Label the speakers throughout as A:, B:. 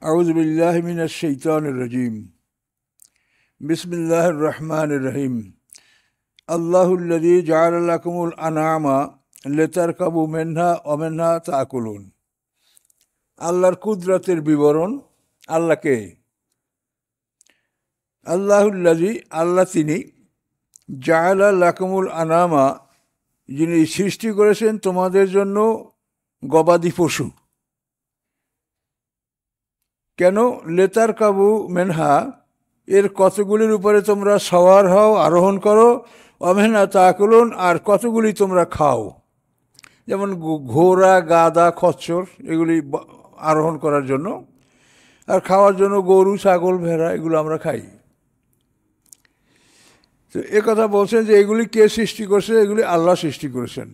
A: أعوذ بالله من الشيطان الرجيم بسم الله الرحمن الرحيم الله الذي جعل لكم الأنعام لتركبوا منها ومنها تأكلون আল্লাহর কুদরতের বিবরণ আল্লাহকে আল্লাহুল্লাযী আল্লাহ তিনি জাআলা লাকুমুল আনামা যিনি সৃষ্টি করেছেন তোমাদের জন্য গবাদি পশু কেন লেতার কাবু মেনহা এর কতগুলির উপরে তোমরা সওয়ার হও আরোহণ করো অমেহনা তাকুলুন আর কতগুলি তোমরা খাও যেমন ঘোড়া গাধা খচ্চর এগুলি আরোহণ করার জন্য আর খাওয়ার জন্য গরু ছাগল ভেড়া এগুলো আমরা খাই তো এ কথা বলছেন যে এগুলি কে সৃষ্টি করছে এগুলি আল্লাহ সৃষ্টি করেছেন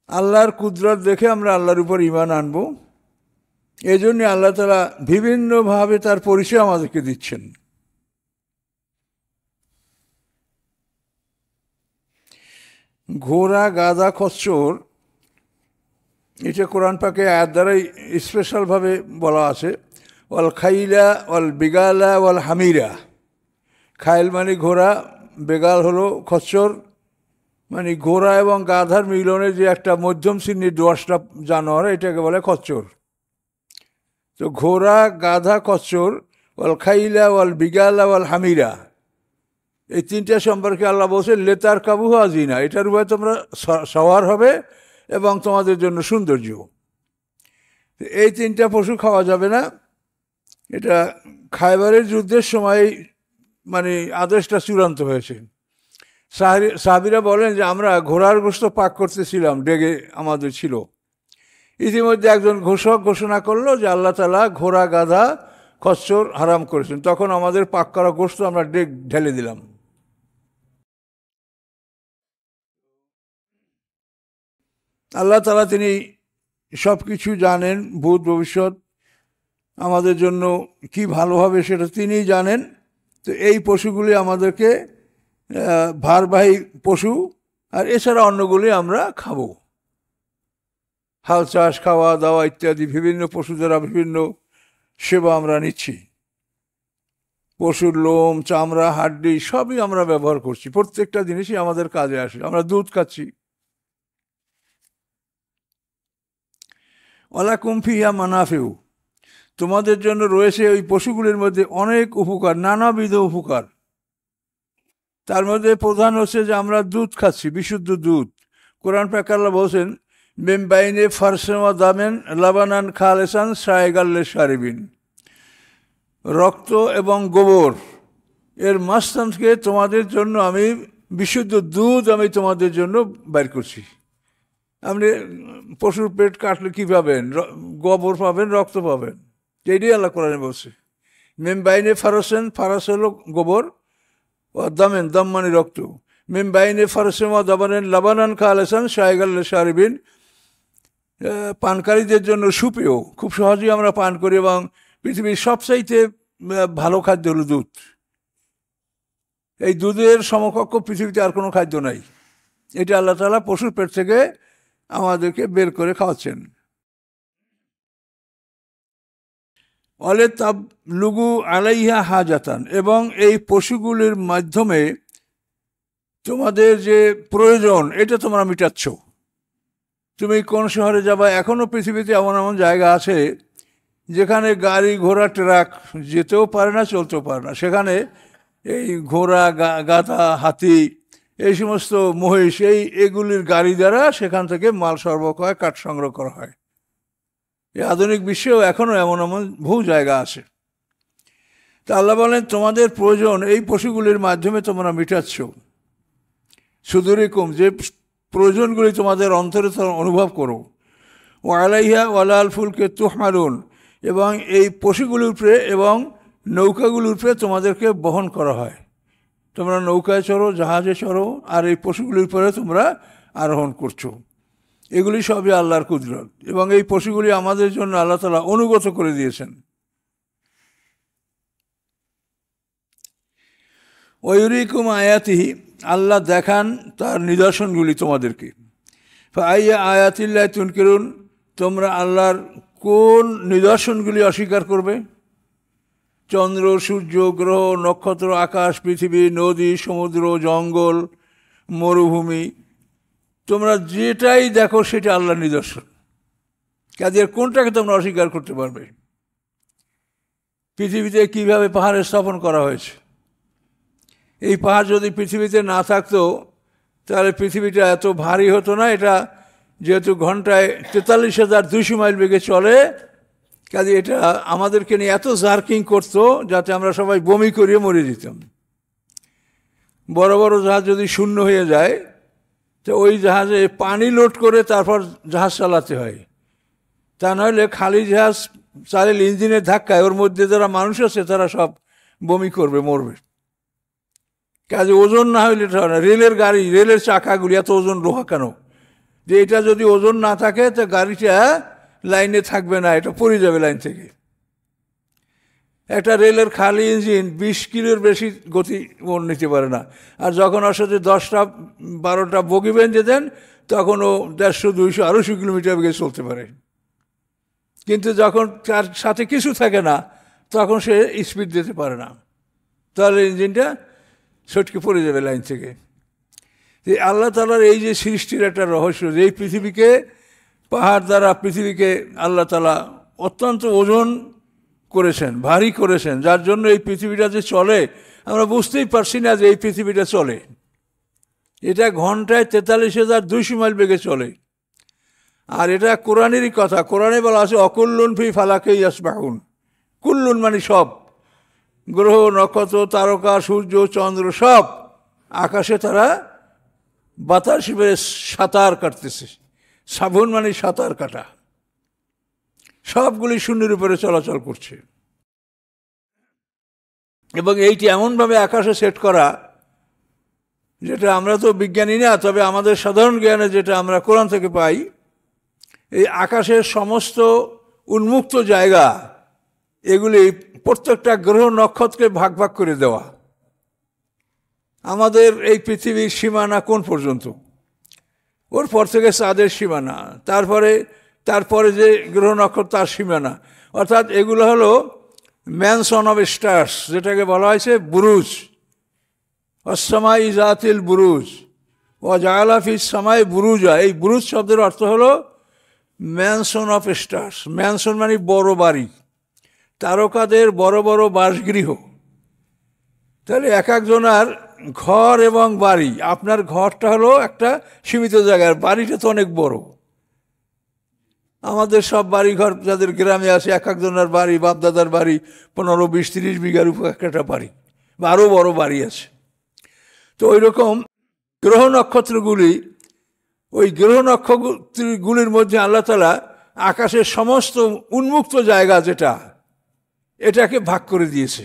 A: আল্লাহর কুদরত দেখে আমরা আল্লাহর উপর ঈমান আনবো এই জন্য আল্লাহ তাআলা বিভিন্নভাবে তার পরিচয় আমাদেরকে দিচ্ছেন ঘোড়া গাধা খচ্চর এটা কোরআন পাকে আয়াত দ্বারাই স্পেশালভাবে বলা আছে ওয়াল খাইলা ওয়াল বিগালা ওয়াল হামিরা খাইল মানে ঘোড়া বেগাল হলো খচ্চর মানে ঘোড়া এবং গাধার মিলনে যে একটা মধ্যম শ্রেণীর দোয়াশটা জানোয়ার এটাকে বলে খচ্চর তো ঘোড়া গাধা খচ্চর ওয়াল খাইলা ওয়াল বিগালা ওয়াল হামিরা এই তিনটা সম্পর্কে আল্লাহ বলছেন লেতার কাবু আজিনা এটার উপরে তোমরা সওয়ার হবে এবং তোমাদের জন্য সৌন্দর্য এই তিনটা পশু খাওয়া যাবে না এটা খায়বারের যুদ্ধের সময় মানে আদেশটা চূড়ান্ত হয়েছে সাহাবীরা বলেন যে আমরা ঘোড়ার গোশত পাক করতেছিলাম ডেগে আমাদের ছিল ইতিমধ্যে একজন ঘোষক ঘোষণা করলো যে আল্লাহ তাআলা ঘোড়া গাধা খচ্চর হারাম করেছেন তখন আমাদের পাক করা গোশত আমরা ঢেলে দিলাম আল্লাহ তাআলা তিনি সব কিছু জানেন ভূত ভবিষ্যৎ আমাদের জন্য কি ভালো হবে সেটা তিনিই জানেন তো এই পশুগুলি আমাদেরকে ভারবাহী পশু আর এছাড়া অন্যগুলি আমরা খাবো হাল চাষ খাওয়া দাওয়া ইত্যাদি বিভিন্ন পশু দ্বারা বিভিন্ন সেবা আমরা নিচ্ছি পশুর লোম চামড়া হাড্ডি সবই আমরা ব্যবহার করছি প্রত্যেকটা জিনিসই আমাদের কাজে আসে আমরা দুধ খাচ্ছি ওয়ালাকুম ফিহা মানাফিউ তোমাদের জন্য রয়েছে ওই পশুগুলির মধ্যে অনেক উপকার নানাবিধ উপকার তার মধ্যে প্রধান হচ্ছে যে আমরা দুধ খাচ্ছি বিশুদ্ধ দুধ কোরআন পাক আল্লাহ বলছেন মিন বাইনে ফারসেমা দামেন লাবানান খালেসান সায়গাল্লে শারিবিন রক্ত এবং গোবর এর মাঝখান থেকে তোমাদের জন্য আমি বিশুদ্ধ দুধ আমি তোমাদের জন্য বাইর করছি আপনি পশুর পেট কাটলে কী পাবেন গোবর পাবেন রক্ত পাবেন এটাই আল্লাহ কোরআনে বলছে মিন বাইনে ফারসেন ফারাস হলো গোবর ও দামেন দাম মানে রক্ত মিন বাইনে ফারসেমা দাবানেন লাবানান খালেসান সায়গাল্লে শারিবিন পানকারীদের জন্য সুপেয় খুব সহজেই আমরা পান করি এবং পৃথিবীর সবচাইতে ভালো খাদ্য হলো দুধ এই দুধের সমকক্ষ পৃথিবীতে আর কোনো খাদ্য নাই এটা আল্লাহ তাআলা পশুর পেট থেকে আমাদেরকে বের করে খাওয়াচ্ছেন অলে তাবলুগু আলাইহা হাজাতান এবং এই পশুগুলির মাধ্যমে তোমাদের যে প্রয়োজন এটা তোমরা মিটাচ্ছ তুমি কোন শহরে যাবা এখনও পৃথিবীতে এমন এমন জায়গা আছে যেখানে গাড়ি ঘোড়া ট্রাক যেতেও পারে না চলতেও পারে না সেখানে এই ঘোড়া গাধা হাতি এই সমস্ত মহিষ এগুলির গাড়ি দ্বারা সেখান থেকে মাল সরবরাহ হয় কাঠ সংগ্রহ করা হয় এই আধুনিক বিশ্বেও এখনও এমন এমন বহু জায়গা আছে তা আল্লাহ বলেন তোমাদের প্রয়োজন এই পশুগুলির মাধ্যমে তোমরা মিটাচ্ছ সুদূরিকুম যে প্রয়োজনগুলি তোমাদের অন্তরে অনুভব করো ও আলাইহা ওয়ালাল ফুলকে তুহমালুন এবং এই পশুগুলির উপরে এবং নৌকাগুলির উপরে তোমাদেরকে বহন করা হয় তোমরা নৌকায় চড়ো জাহাজে চড়ো আর এই পশুগুলির উপরে তোমরা আরোহণ করছো এগুলি সবই আল্লাহর কুদরত এবং এই পশুগুলি আমাদের জন্য আল্লাহ তাআলা অনুগত করে দিয়েছেন ওয়ুরিকুম আয়াতিহি আল্লাহ দেখান তার নিদর্শনগুলি তোমাদেরকে ফাআইয়া আয়াতিল্লাহি তুনকিরুন তোমরা আল্লাহর কোন নিদর্শনগুলি অস্বীকার করবে? চন্দ্র, সূর্য, গ্রহ, নক্ষত্র, আকাশ, পৃথিবী, নদী, সমুদ্র, জঙ্গল, মরুভূমি, তোমরা যেটাই দেখো সেটা আল্লাহর নিদর্শন। কাজে কোনটাকে তোমরা অস্বীকার করতে পারবে? পৃথিবীতে কিভাবে পাহাড়ের স্থাপন করা হয়েছে, এই পাহাড় যদি পৃথিবীতে না থাকতো তাহলে পৃথিবীটা এত ভারী হতো না। এটা যেহেতু ঘন্টায় 43,200 মাইল বেগে চলে, কাজে এটা আমাদেরকে নিয়ে এত জার্কিং করতো যাতে আমরা সবাই বমি করিয়ে মরে যেতাম। বড় বড় জাহাজ যদি শূন্য হয়ে যায় তো ওই জাহাজে পানি লোড করে তারপর জাহাজ চালাতে হয়, তা নইলে খালি জাহাজ চালিয়ে ইঞ্জিনের ধাক্কায় ওর মধ্যে যারা মানুষ আছে তারা সব বমি করবে, মরবে। কাজে ওজন না হইলে এটা হয় না। রেলের গাড়ি, রেলের চাকাগুলি এত ওজন লোহা কেন? যে এটা যদি ওজন না থাকে তো গাড়িটা লাইনে থাকবে না, এটা পড়ে যাবে লাইন থেকে। একটা রেলের খালি ইঞ্জিন 20 কিলোর বেশি গতি নিতে পারে না। আর যখন আসলে 10টা 12টা বগি বেঁধে দেন তখন ও 150, 200, 250 কিলোমিটার বেগে চলতে পারে। কিন্তু যখন তার সাথে কিছু থাকে না তখন সে স্পিড দিতে পারে না, তাহলে ইঞ্জিনটা ছটকে পড়ে যাবে লাইন থেকে। আল্লাহ তাআলার এই যে সৃষ্টির একটা রহস্য, যে এই পৃথিবীকে পাহাড় দ্বারা পৃথিবীকে আল্লাহ তাআলা অত্যন্ত ওজন করেছেন, ভারী করেছেন, যার জন্য এই পৃথিবীটা যে চলে আমরা বুঝতেই পারছি না যে এই পৃথিবীটা চলে। এটা ঘন্টায় 43,200 মাইল বেগে চলে। আর এটা কোরআনেরই কথা। কোরআনে বলা আছে অকুল্লুন ফি ফালাকে ইয়াসবাহুন। কুল্লুন মানে সব, গ্রহ, নক্ষত্র, তারকা, সূর্য, চন্দ্র সব আকাশে তারা বাতাস বেড়ে সাঁতার কাটতেছে। সাবুন মানে সাঁতার কাটা, সবগুলি শূন্যের উপরে চলাচল করছে। এবং এইটি এমনভাবে আকাশে সেট করা, যেটা আমরা তো বিজ্ঞানী না, তবে আমাদের সাধারণ জ্ঞানে যেটা আমরা কোরআন থেকে পাই, এই আকাশের সমস্ত উন্মুক্ত জায়গা এগুলি প্রত্যেকটা গ্রহ নক্ষত্রকে ভাগ ভাগ করে দেওয়া। আমাদের এই পৃথিবীর সীমানা কোন পর্যন্ত, ওর পর থেকে চাঁদের সীমানা, তারপরে যে গ্রহ নক্ষত্র তার সীমানা, অর্থাৎ এগুলো হলো ম্যানশন অফ স্টার্স, যেটাকে বলা হয়েছে বুরুজ। অসমাই জাতিল বুরুজ ও জাআলা ফিস সামাই বুরুজা। এই বুরুজ শব্দের অর্থ হলো ম্যানশন অফ স্টার্স। ম্যানশন মানে বড় বাড়ি, তারকাদের বড় বড় বাসগৃহ। তাহলে এক একজনার ঘর এবং বাড়ি, আপনার ঘরটা হলো একটা সীমিত জায়গার, বাড়িটা তো অনেক বড়। আমাদের সব বাড়িঘর যাদের গ্রামে আছে, এক একজনের বাড়ি, বাপদাদার বাড়ি 15, 20, 30 বিঘার উপর একটা বাড়ি বা আরও বড় বাড়ি আছে। তো ওই রকম গ্রহ নক্ষত্রগুলি, ওই গ্রহ নক্ষত্রগুলির মধ্যে আল্লাহ তাআলা আকাশের সমস্ত উন্মুক্ত জায়গা যেটা, এটাকে ভাগ করে দিয়েছে।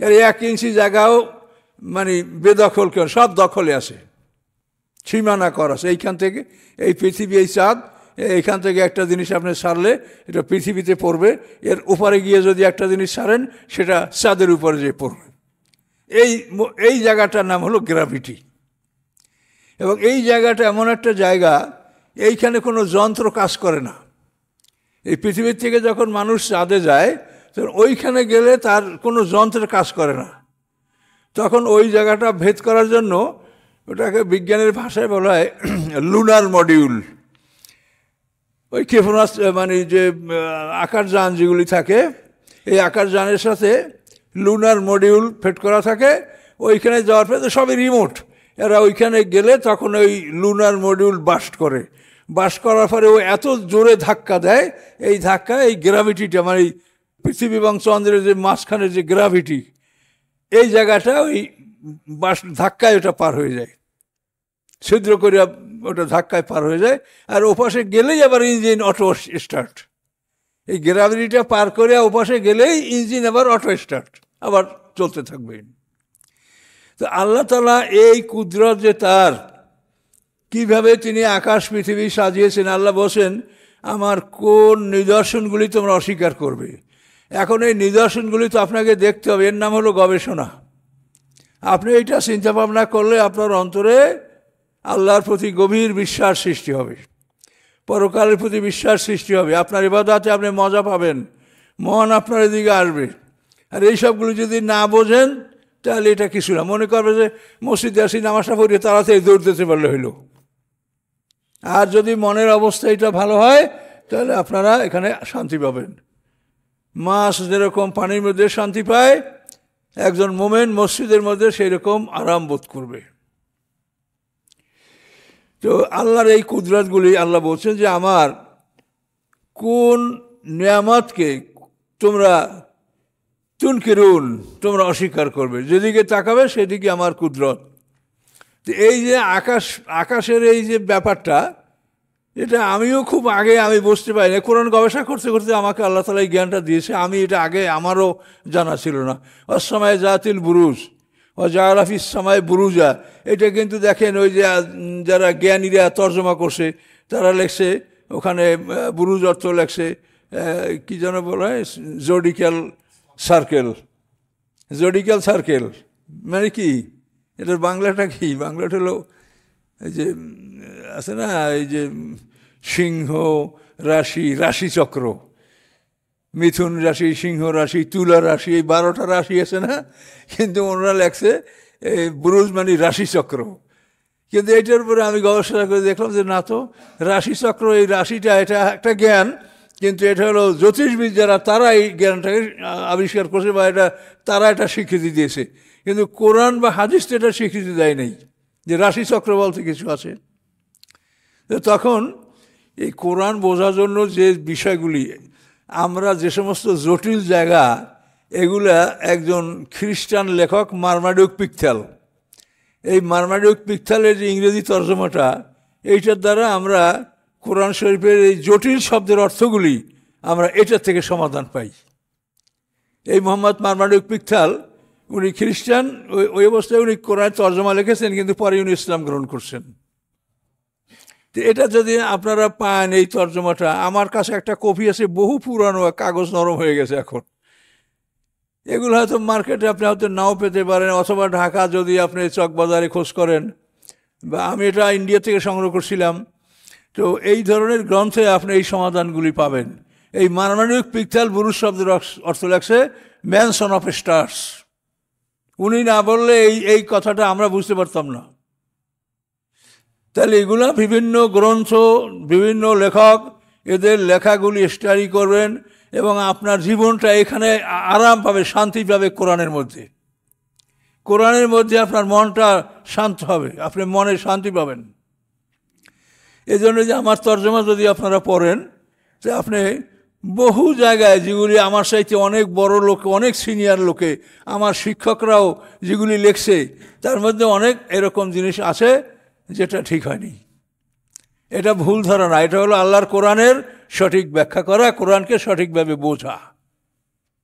A: আর 1 ইঞ্চি জায়গাও মানে বেদখল কেন, সব দখলে আছে, সীমানা করা আছে। এইখান থেকে এই পৃথিবী, এই চাঁদ, এইখান থেকে একটা জিনিস আপনি ছাড়লে এটা পৃথিবীতে পড়বে, এর উপরে গিয়ে যদি একটা জিনিস ছাড়েন সেটা চাঁদের উপরে যেয়ে পড়বে। এই জায়গাটার নাম হলো গ্র্যাভিটি। এবং এই জায়গাটা এমন একটা জায়গা, এইখানে কোনো যন্ত্র কাজ করে না। এই পৃথিবীর থেকে যখন মানুষ চাঁদে যায় তখন ওইখানে গেলে তার কোনো যন্ত্রের কাজ করে না। তখন ওই জায়গাটা ভেদ করার জন্য ওটাকে বিজ্ঞানের ভাষায় বলা হয় লুনার মডিউল। ওই ক্ষেপণাস্ত্র মানে যে আকাশযান যেগুলি থাকে, এই আকাশযানের সাথে লুনার মডিউল ফিট করা থাকে। ওইখানে যাওয়ার পরে তো সবই রিমোট, এরা ওইখানে গেলে তখন ওই লুনার মডিউল বাস্ট করে। বাস্ট করার পরে ও এত জোরে ধাক্কা দেয়, এই ধাক্কা, এই গ্র্যাভিটিটা মানে পৃথিবী এবং চন্দ্রের যে মাঝখানে যে গ্র্যাভিটি, এই জায়গাটা ওই ধাক্কায় ওটা পার হয়ে যায়, ছিদ্র করে ওটা ধাক্কায় পার হয়ে যায়। আর ওপাশে গেলেই আবার ইঞ্জিন অটো স্টার্ট। এই গ্র্যাভিটিটা পার করে ওপাশে গেলেই ইঞ্জিন আবার অটো স্টার্ট, আবার চলতে থাকবে। তো আল্লাহ তাআলা এই কুদরত যে তার, কিভাবে তিনি আকাশ পৃথিবী সাজিয়েছেন। আল্লাহ বলছেন আমার কোন নিদর্শনগুলি তোমরা অস্বীকার করবে। এখন এই নিদর্শনগুলি তো আপনাকে দেখতে হবে, এর নাম হলো গবেষণা। আপনি এইটা চিন্তা ভাবনা করলে আপনার অন্তরে আল্লাহর প্রতি গভীর বিশ্বাস সৃষ্টি হবে। পরকালের প্রতি বিশ্বাস সৃষ্টি হবে, আপনার ইবাদতে আপনি মজা পাবেন, মন আপনার এদিকে আসবে। আর এই সবগুলো যদি না বোঝেন তাহলে এটা কিছু না, মনে করবে যে মসজিদে আসি নামাজটা পড়ে তাড়াতাড়ি দৌড় দিতে পারলে হইল। আর যদি মনের অবস্থা এটা ভালো হয় তাহলে আপনারা এখানে শান্তি পাবেন। মাছ যেরকম পানির মধ্যে শান্তি পায়, একজন মোমেন মসজিদের মধ্যে সেই রকম আরাম বোধ করবে। তো আল্লাহর এই কুদরতগুলি আল্লাহ বলছেন যে আমার কোন নিয়ামতকে তোমরা তুনকিরুন, তোমরা অস্বীকার করবে, যেদিকে তাকাবে সেদিকে আমার কুদরত। তো এই যে আকাশের এই যে ব্যাপারটা, এটা আমিও খুব আগে আমি বুঝতে পারি না, কোরআন গবেষণা করতে করতে আমাকে আল্লাহ তাআলা এই জ্ঞানটা দিয়েছে, আমি এটা আগে আমারও জানা ছিল না। অসময় জাতিল বুরুজ ও জারাফিস সময় বুরুজা, এটা কিন্তু দেখেন ওই যে যারা জ্ঞানীরা তর্জমা করছে তারা লেখছে ওখানে বুরুজ অর্থ লেখছে কি যেন বলা হয়, জোডিক্যাল সার্কেল। জোডিক্যাল সার্কেল মানে কি, এটার বাংলাটা কি? বাংলাটা হলো এই যে আছে না, এই যে সিংহ রাশি, রাশিচক্র, মিথুন রাশি, সিংহ রাশি, তুলা রাশি, এই 12টা রাশি আছে না, কিন্তু ওনারা লেখছে এই বুরুজ মানে রাশিচক্র। কিন্তু এইটার উপরে আমি গবেষণা করে দেখলাম যে না, তো রাশিচক্র এই রাশিটা এটা একটা জ্ঞান, কিন্তু এটা হলো জ্যোতিষবিদ যারা তারা এই জ্ঞানটাকে আবিষ্কার করছে বা তারা এটা স্বীকৃতি দিয়েছে, কিন্তু কোরআন বা হাদিস তো এটা স্বীকৃতি দেয় নাই যে রাশিচক্র বলতে কিছু আছে। তখন এই কোরআন বোঝার জন্য যে বিষয়গুলি, আমরা যে সমস্ত জটিল জায়গা, এগুলা একজন খ্রিস্টান লেখক মার্মাডুক পিকথ্যাল, এই মার্মাডুক পিকথ্যালের যে ইংরেজি তর্জমাটা, এইটার দ্বারা আমরা কোরআন শরীফের এই জটিল শব্দের অর্থগুলি আমরা এটার থেকে সমাধান পাই। এই মোহাম্মদ মার্মাডুক পিকথ্যাল উনি খ্রিস্টান, ওই অবস্থায় উনি কোরআন তর্জমা লিখেছেন, কিন্তু পরে উনি ইসলাম গ্রহণ করছেন। তো এটা যদি আপনারা পান এই তর্জমাটা, আমার কাছে একটা কপি আছে, বহু পুরানো, কাগজ নরম হয়ে গেছে এখন। এগুলো হয়তো মার্কেটে আপনি হয়তো নাও পেতে পারেন, অথবা ঢাকা যদি আপনি চকবাজারে খোঁজ করেন, বা আমি এটা ইন্ডিয়া থেকে সংগ্রহ করছিলাম। তো এই ধরনের গ্রন্থে আপনি এই সমাধানগুলি পাবেন। এই মার্মাডুক পিকথ্যাল বুরুজ শব্দের অর্থ লাগছে ম্যানসন অফ স্টার্স। উনি না বললে এই কথাটা আমরা বুঝতে পারতাম না। তাহলে এগুলা বিভিন্ন গ্রন্থ, বিভিন্ন লেখক, এদের লেখাগুলি স্টাডি করবেন এবং আপনার জীবনটা এখানে আরাম পাবে, শান্তি পাবে কোরআনের মধ্যে। কোরআনের মধ্যে আপনার মনটা শান্ত হবে, আপনি মনে শান্তি পাবেন। এই জন্য যে আমার তর্জমা যদি আপনারা পড়েন, তো আপনি বহু জায়গায় যেগুলি আমার সাথে অনেক বড় লোক, অনেক সিনিয়র লোকে, আমার শিক্ষকরাও যেগুলি লেখছে, তার মধ্যে অনেক এরকম জিনিস আছে যেটা ঠিক হয়নি। এটা ভুল ধারণা। এটা হলো আল্লাহর কোরআনের সঠিক ব্যাখ্যা করা, কোরআনকে সঠিকভাবে বোঝা।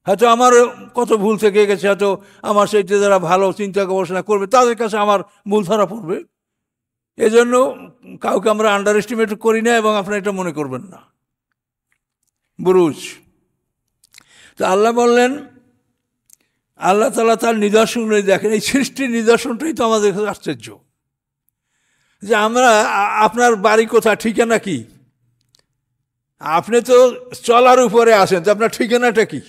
A: হয়তো আমার কত ভুল থেকে গেছে, হয়তো আমার সাথে যারা ভালো চিন্তা গবেষণা করবে তাদের কাছে আমার ভুল ধরা পড়বে। এজন্য কাউকে আমরা আন্ডার এস্টিমেট করি না, এবং আপনারা এটা মনে করবেন না। বুরুজ, তো আল্লাহ বললেন, আল্লাহ তাআলা তার নিদর্শনগুলি দেখেন। এই সৃষ্টির নিদর্শনটাই তো আমাদের কাছে আশ্চর্য, যে আমরা, আপনার বাড়ি কোথায়, ঠিকানা কি? আপনি তো চলার উপরে আছেন, তো আপনার ঠিকানাটা কি?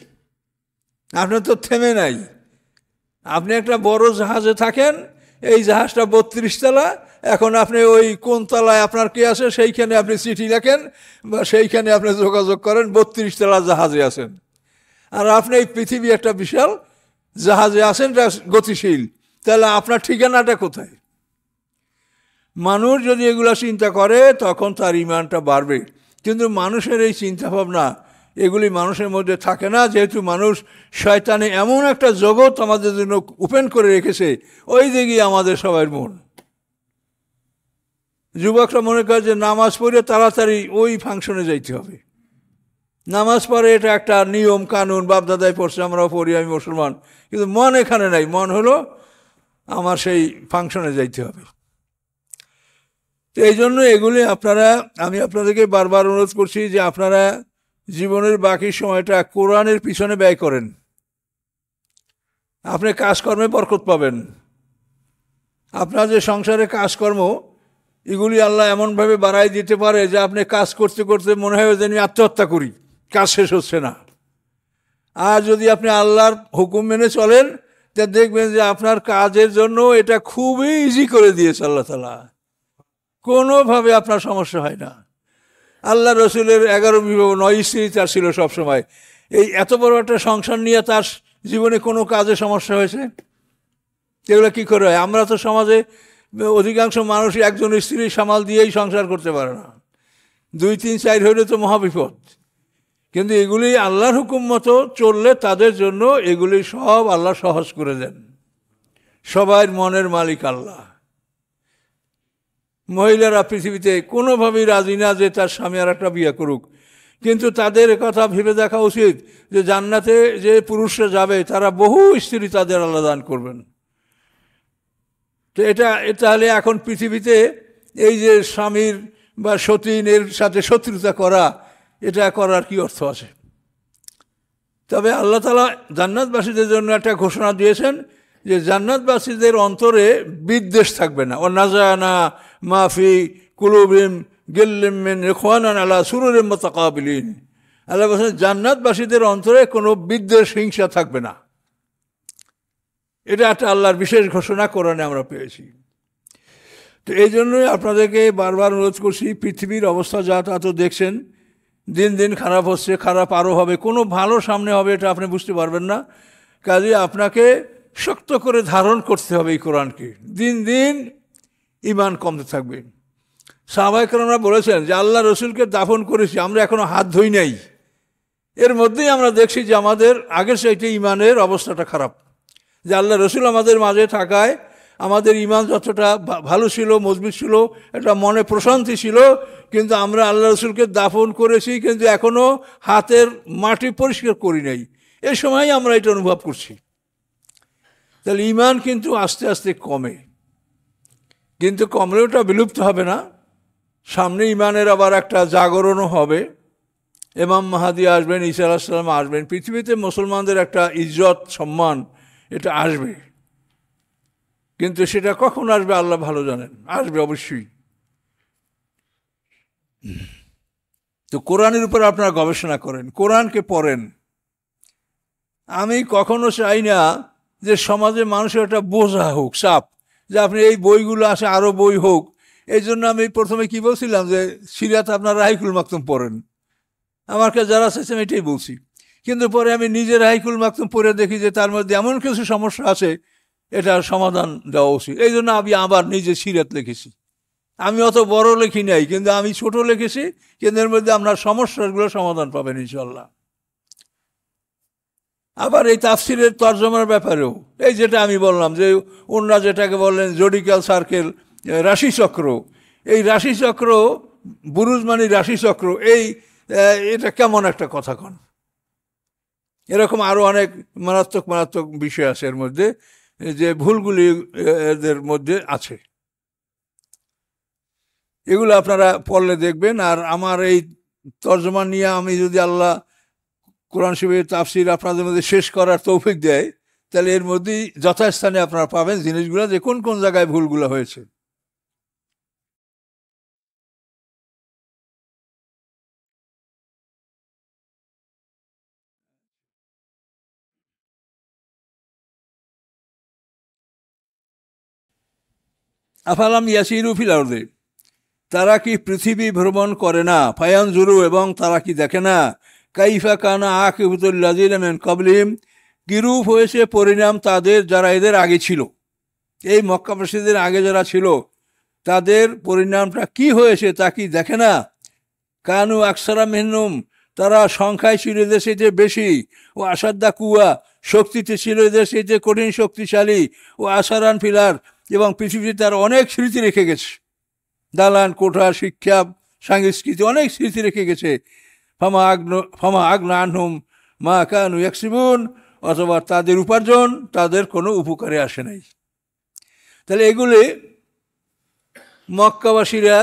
A: আপনি তো থেমে নাই। আপনি একটা বড় জাহাজে থাকেন, এই জাহাজটা 32 তলা, এখন আপনি ওই কোন তলায় আপনার কে আছে সেইখানে আপনি চিঠি লেখেন বা সেইখানে আপনি যোগাযোগ করেন, 32 তলা জাহাজে আছেন। আর আপনি এই পৃথিবী একটা বিশাল জাহাজে আছেন, গতিশীল, তাহলে আপনার ঠিকানাটা কোথায়? মানুষ যদি এগুলো চিন্তা করে তখন তার ঈমানটা বাড়বে, কিন্তু মানুষের এই চিন্তা ভাবনা এগুলি মানুষের মধ্যে থাকে না, যেহেতু মানুষ শয়তানে এমন একটা জগৎ আমাদের জন্য ওপেন করে রেখেছে, ওই দিকে আমাদের সবার মন। যুবকরা মনে করে যে নামাজ পড়ে তাড়াতাড়ি ওই ফাংশনে যাইতে হবে, নামাজ পড়ে এটা একটা নিয়ম কানুন, বাপদাদাই পড়ছে, আমরাও পড়ি, আমি মুসলমান, কিন্তু মন এখানে নাই। মন হলো আমার সেই ফাংশনে যাইতে হবে। তো এই জন্য এগুলি আপনারা, আমি আপনাদেরকে বারবার অনুরোধ করছি যে আপনারা জীবনের বাকি সময়টা কোরআনের পিছনে ব্যয় করেন। আপনি কাজকর্মে বরকত পাবেন। আপনার যে সংসারে কাজকর্ম, এগুলি আল্লাহ এমনভাবে বাড়াই দিতে পারে যে আপনি কাজ করতে করতে মনে হয় যে আমি আত্মহত্যা করি, কাজ শেষ হচ্ছে না। আর যদি আপনি আল্লাহর হুকুম মেনে চলেন, তা দেখবেন যে আপনার কাজের জন্য এটা খুবই ইজি করে দিয়েছে আল্লাহ তাআলা, কোনোভাবে আপনার সমস্যা হয় না। আল্লাহ রসুলের 11 বিবাহ, 9 স্ত্রী তার ছিল সবসময়। এই এত বড় একটা সংসার নিয়ে তার জীবনে কোনো কাজে সমস্যা হয়েছে? এগুলো কী করে হয়? আমরা তো সমাজে অধিকাংশ মানুষই একজন স্ত্রী সামাল দিয়েই সংসার করতে পারে না, 2, 3, 4 হইলে তো মহাবিপদ। কিন্তু এগুলি আল্লাহর হুকুম মতো চললে তাদের জন্য এগুলি সব আল্লাহ সহজ করে দেন। সবার মনের মালিক আল্লাহ। মহিলারা পৃথিবীতে কোনোভাবেই রাজি না যে তার স্বামী আর একটা বিয়ে করুক, কিন্তু তাদের কথা ভেবে দেখা উচিত যে জান্নাতে যে পুরুষরা যাবে তারা বহু স্ত্রী তাদের আল্লাহ দান করবেন। তো তাহলে এখন পৃথিবীতে এই যে স্বামীর বা সতীনের সাথে শত্রুতা করা, এটা করার কি অর্থ আছে? তবে আল্লাহ তাআলা জান্নাতবাসীদের জন্য একটা ঘোষণা দিয়েছেন যে জান্নাতবাসীদের অন্তরে বিদ্বেষ থাকবে না। ও নাজানা মাফি কুলুবিম গিল্লিম মিন ইখওয়ানান আলা সুরুরিম মুতাকাবিলিন। আল্লাহ বলেন জান্নাতবাসীদের অন্তরে কোনো বিদ্বেষ, হিংসা থাকবে না। এটা একটা আল্লাহর বিশেষ ঘোষণা কোরআনে আমরা পেয়েছি। তো এই জন্যই আপনাদেরকে বারবার অনুরোধ করছি, পৃথিবীর অবস্থা যা তা তো দেখছেন, দিন দিন খারাপ হচ্ছে, খারাপ আরও হবে, কোনো ভালো সামনে হবে এটা আপনি বুঝতে পারবেন না। কাজে আপনাকে শক্ত করে ধারণ করতে হবে এই কোরআনকে। দিন দিন ঈমান কমতে থাকবে। সাহাবায়ে কেরামরা বলেছেন যে আল্লাহ রসুলকে দাফন করেছি, আমরা এখনো হাত ধুই নাই, এর মধ্যেই আমরা দেখছি যে আমাদের আগের চাইতে ঈমানের অবস্থাটা খারাপ। যে আল্লাহ রসুল আমাদের মাঝে থাকায় আমাদের ঈমান যতটা ভালো ছিল, মজবুত ছিল, একটা মনে প্রশান্তি ছিল, কিন্তু আমরা আল্লাহ রসুলকে দাফন করেছি কিন্তু এখনও হাতের মাটি পরিষ্কার করি নাই। এই সময় আমরা এটা অনুভব করছি। তাহলে ঈমান কিন্তু আস্তে আস্তে কমে, কিন্তু কমলেও ওটা বিলুপ্ত হবে না। সামনে ঈমানের আবার একটা জাগরণও হবে। ইমাম মাহদী আসবেন, ঈসা আলাইহিস সালাম আসবেন, পৃথিবীতে মুসলমানদের একটা ইজ্জত সম্মান এটা আসবে। কিন্তু সেটা কখন আসবে আল্লাহ ভালো জানেন, আসবে অবশ্যই। তো কোরআনের উপর আপনারা গবেষণা করেন, কোরআনকে পড়েন। আমি কখনো চাই না যে সমাজে মানুষের একটা বোঝা হোক, চাপ, যে আপনি এই বইগুলো আসে আরও বই হোক। এই জন্য আমি প্রথমে কি বলছিলাম যে সিরাত আপনার রাহিকুল মাকতুম পড়েন, আমার কাছে যারা চাইছে আমি এটাই বলছি। কিন্তু পরে আমি নিজে রাহিকুল মাকতুম পড়ে দেখি যে তার মধ্যে এমন কিছু সমস্যা আছে, এটার সমাধান দেওয়া উচিত। এই জন্য আমি আবার নিজে সিরাত লিখেছি। আমি অত বড় লিখি নাই, কিন্তু আমি ছোট লিখেছি, কিন্তু এর মধ্যে আপনার সমস্যাগুলো সমাধান পাবেন ইনশাল্লাহ। আবার এই তাফসিরের তর্জমার ব্যাপারেও এই যেটা আমি বললাম যে অন্যরা যেটাকে বললেন জোডিক্যাল সার্কেল, রাশিচক্র, এই রাশিচক্র, বুরুজ মানে রাশিচক্র, এটা কেমন একটা কথা কন। এরকম আরও অনেক মারাত্মক মারাত্মক বিষয় আছে এর মধ্যে, যে ভুলগুলি এদের মধ্যে আছে। এগুলো আপনারা পড়লে দেখবেন। আর আমার এই তর্জমা নিয়ে আমি যদি আল্লাহ কোরআন শরীফের তাফসির আপনাদের মধ্যে শেষ করার তৌফিক দেয়, তাহলে এর মধ্যেই যথাস্থানে আপনারা পাবেন জিনিসগুলো, যে কোন কোন জায়গায় ভুলগুলো হয়েছে। আফালাম ইয়াসিরু ফিল আরদি, তারা কি পৃথিবী ভ্রমণ করে না, ফায়ানজুরু, এবং তারা কি দেখে না, কাইফা কানা আকিবাতুল লাযিনা মিন ক্বাবলিহিম, কিরূপ হয়েছে পরিণাম তাদের যারা এদের আগে ছিল। এই মক্কাবাসীদের আগে যারা ছিল তাদের পরিণামটা কি হয়েছে তা কি দেখে না। কানু আকসারা মিনহুম, তারা সংখ্যায় ছিল এদের চাইতে বেশি, ও আসাদ্দা কুয়া, শক্তিতে ছিল এদের চাইতে কঠিন শক্তিশালী, ও আসারান ফিলার, এবং পৃথিবীতে তার অনেক স্মৃতি রেখে গেছে, দালান কোঠা, শিক্ষা, সংস্কৃতি, অনেক স্মৃতি রেখে গেছে। ফামা আগনা আনহুম মা কানু ইয়াকসিবুন, অথবা তাদের উপার্জন তাদের কোনো উপকারে আসে নাই। তাহলে এগুলি মক্কাবাসীরা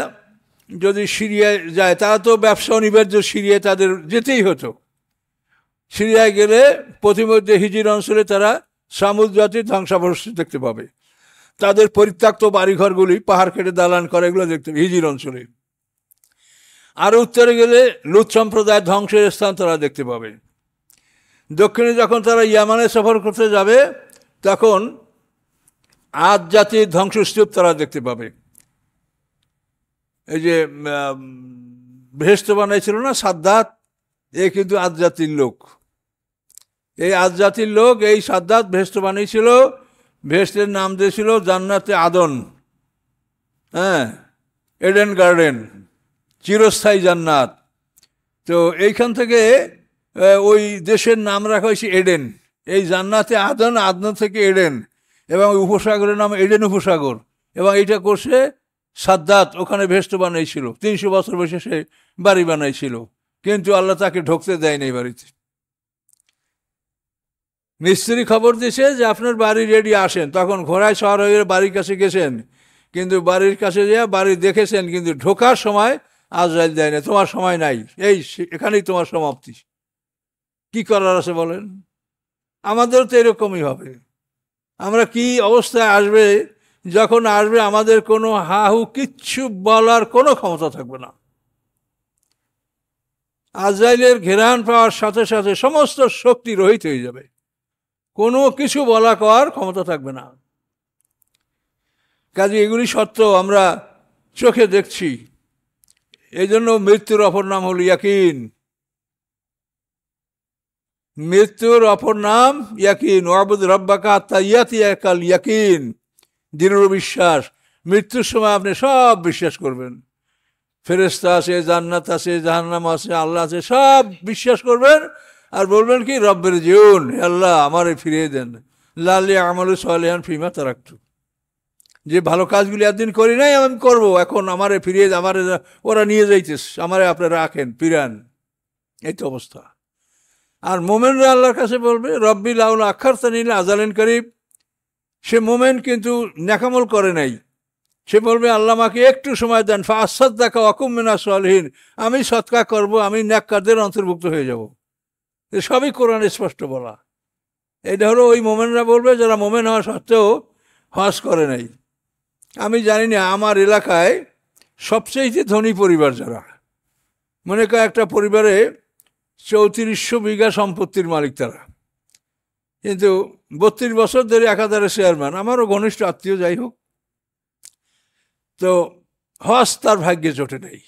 A: যদি সিরিয়ায় যায়, তারা তো ব্যবসা অনিবার্য, সিরিয়ায় তাদের যেতেই হতো। সিরিয়ায় গেলে প্রতিমধ্যে হিজির অঞ্চলে তারা সামুদ জাতির ধ্বংসাবশেষ দেখতে পাবে। তাদের পরিত্যক্ত বাড়িঘরগুলি পাহাড় কেটে দালান করে, এগুলো দেখতে হবে হিজির অঞ্চলে। আরও উত্তরে গেলে লুত সম্প্রদায়ের ধ্বংসের স্থান তারা দেখতে পাবে। দক্ষিণে যখন তারা ইয়ামানে সফর করতে যাবে তখন আদ জাতির ধ্বংসস্তূপ তারা দেখতে পাবে। এই যে বেহেশত বানাইছিল না সাদ্দাত, এ কিন্তু আদ জাতির লোক। এই আদ জাতির লোক এই সাদ্দাত বেহেশত বানিয়েছিল। বেহেশতের নাম দিয়েছিল জান্নাতে আদন, হ্যাঁ, এডেন গার্ডেন, চিরস্থায়ী জান্নাত। তো এইখান থেকে ওই দেশের নাম রাখা হয়েছে এডেন। এই জান্নাতে আদন, আদন থেকে এডেন, এবং উপসাগরের নাম এডেন উপসাগর। এবং এইটা করছে সাদ্দাত, ওখানে বেহেশত বানাইছিল। 300 বছর বসে সে বাড়ি বানাইছিল, কিন্তু আল্লাহ তাকে ঢুকতে দেয়নি এই বাড়িতে। মিস্ত্রি খবর দিয়েছে যে আপনার বাড়ি রেডি, আসেন। তখন ঘোড়ায় সওয়ার হয়ে বাড়ির কাছে গেছেন, কিন্তু বাড়ির কাছে যেয়ে বাড়ি দেখেছেন, কিন্তু ঢোকার সময় আজরাইল দেয় না, তোমার সময় নাই, এই এখানেই তোমার সমাপ্তি। কি করার আছে বলেন? আমাদেরও তো এরকমই হবে। আমরা কি অবস্থায় আসবে, যখন আসবে আমাদের কোনো হাহু কিচ্ছু বলার কোনো ক্ষমতা থাকবে না। আজরাইলের ঘেরান পাওয়ার সাথে সাথে সমস্ত শক্তি রহিত হয়ে যাবে, কোনো কিছু বলা করার ক্ষমতা থাকবে না। কাজে এগুলি সত্য, আমরা চোখে দেখছি। এই জন্য মৃত্যুর অপর নাম হল ইয়াকিন। মৃত্যুর অপর নাম ইয়াকিন। ওয়াবুদ রাব্বাকা হাত্তা ইয়াতিয়াকাল ইয়াকিন, দৃঢ় বিশ্বাস। মৃত্যুর সময় আপনি সব বিশ্বাস করবেন, ফেরেশতা আছে, জান্নাত আছে, জাহান্নাম আছে, আল্লাহ আছে, সব বিশ্বাস করবেন। আর বলবেন কি, রব্বের জিউন, আল্লাহ আমারে ফিরিয়ে দেন, লাল্লি আমালু সালিহান ফিমা তারাকতু, যে ভালো কাজগুলি একদিন করি নাই আমি করবো, এখন আমারে ফিরিয়ে, আমারে ওরা নিয়ে যাইতেস, আমারে আপনারা রাখেন, ফিরান। এই তো অবস্থা। আর মোমেনরা আল্লাহর কাছে বলবে রব্বি লাউলা আখারতানি ইলা আজালিন করিব। সে মোমেন কিন্তু নেকামল করে নাই, সে বলবে আল্লাহ আমাকে একটু সময় দেন, ফাসাদ্দাকা ওয়া কুম মিনাস সালিহিন, আমি সৎকা করব, আমি নেককারদের অন্তর্ভুক্ত হয়ে যাব। সবই কোরআনে স্পষ্ট বলা। এটা হলো ওই মোমেনরা বলবে যারা মোমেন হওয়া সত্ত্বেও হজ করে নাই। আমি জানি না, আমার এলাকায় সবচেয়ে ধনী পরিবার যারা, মনে কর একটা পরিবারে 3400 বিঘা সম্পত্তির মালিক তারা, কিন্তু 32 বছর ধরে একাধারে চেয়ারম্যান, আমারও ঘনিষ্ঠ আত্মীয়, যাই হোক। তো হজ তার ভাগ্যে জোটে নেই।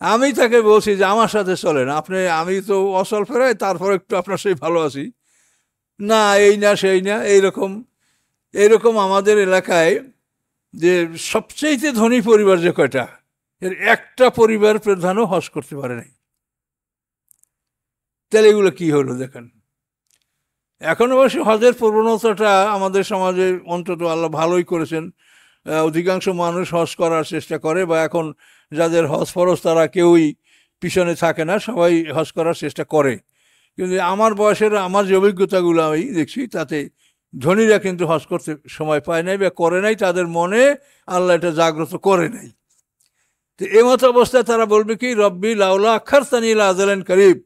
A: আমি তাকে বলছি যে আমার সাথে চলেন আপনি, আমি তো অচল ফেরাই, তারপর একটু আপনার সেই ভালো আছি না, এই না সেই না, এইরকম আমাদের এলাকায় যে সবচেয়ে ধনী পরিবার যে কয়টা, এর একটা পরিবার প্রধানও হজ করতে পারে নাই। তাহলে এগুলো কি হলো দেখেন। এখন অবশ্য হজের প্রবণতাটা আমাদের সমাজে অন্তত আল্লাহ ভালোই করেছেন, অধিকাংশ মানুষ হজ করার চেষ্টা করে, বা এখন যাদের হজ ফরজ তারা কেউই পিছনে থাকে না, সবাই হজ করার চেষ্টা করে। কিন্তু আমার বয়সের, আমার যে অভিজ্ঞতাগুলো আমি দেখছি, তাতে ধনীরা কিন্তু হজ করতে সময় পায় নাই বা করে নাই, তাদের মনে আল্লাহ এটা জাগ্রত করে নাই। তো এমত অবস্থায় তারা বলবে কি, রব্বি লাউলা আখারতানি ইলা আজালিন করিব,